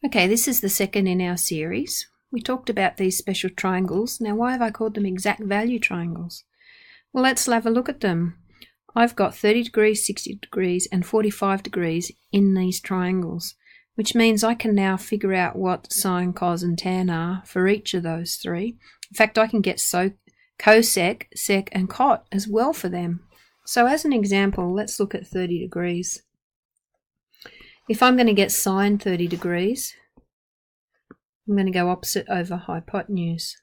Okay, this is the second in our series. We talked about these special triangles. Now, why have I called them exact value triangles? Well, let's have a look at them. I've got 30 degrees, 60 degrees, and 45 degrees in these triangles, which means I can now figure out what sine, cos, and tan are for each of those three. In fact, I can get cosec, sec, and cot as well for them. So as an example, let's look at 30 degrees. If I'm going to get sine 30 degrees, I'm going to go opposite over hypotenuse.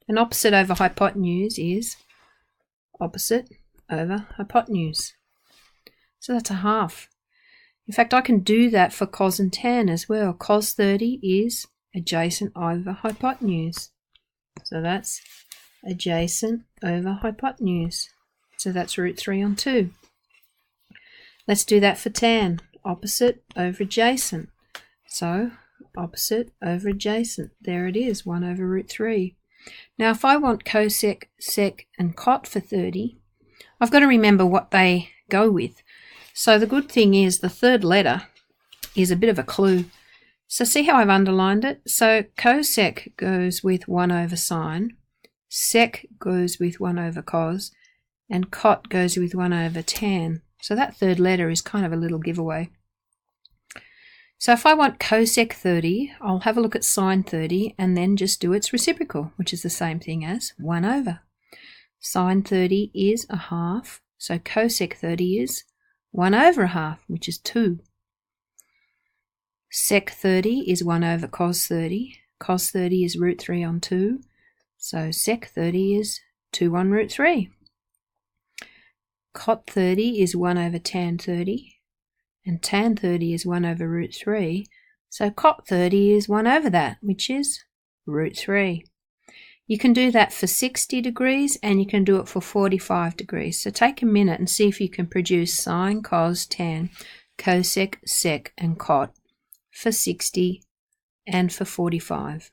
And opposite over hypotenuse is opposite over hypotenuse. So that's a half. In fact, I can do that for cos and tan as well. Cos 30 is adjacent over hypotenuse. So that's adjacent over hypotenuse. So that's root 3 on 2. Let's do that for tan. Opposite over adjacent. So opposite over adjacent. There it is, 1 over root 3. Now if I want cosec, sec, and cot for 30, I've got to remember what they go with. So the good thing is the third letter is a bit of a clue. So see how I've underlined it? So cosec goes with 1 over sine, sec goes with 1 over cos, and cot goes with 1 over tan. So that third letter is kind of a little giveaway. So if I want cosec 30, I'll have a look at sine 30 and then just do its reciprocal, which is the same thing as 1 over. Sine 30 is a half, so cosec 30 is 1 over a half, which is 2. Sec 30 is 1 over cos 30. Cos 30 is root 3 on 2, so sec 30 is 2 on root 3. Cot 30 is 1 over tan 30, and tan 30 is 1 over root 3, so cot 30 is 1 over that, which is root 3. You can do that for 60 degrees and you can do it for 45 degrees. So take a minute and see if you can produce sine, cos, tan, cosec, sec, and cot for 60 and for 45.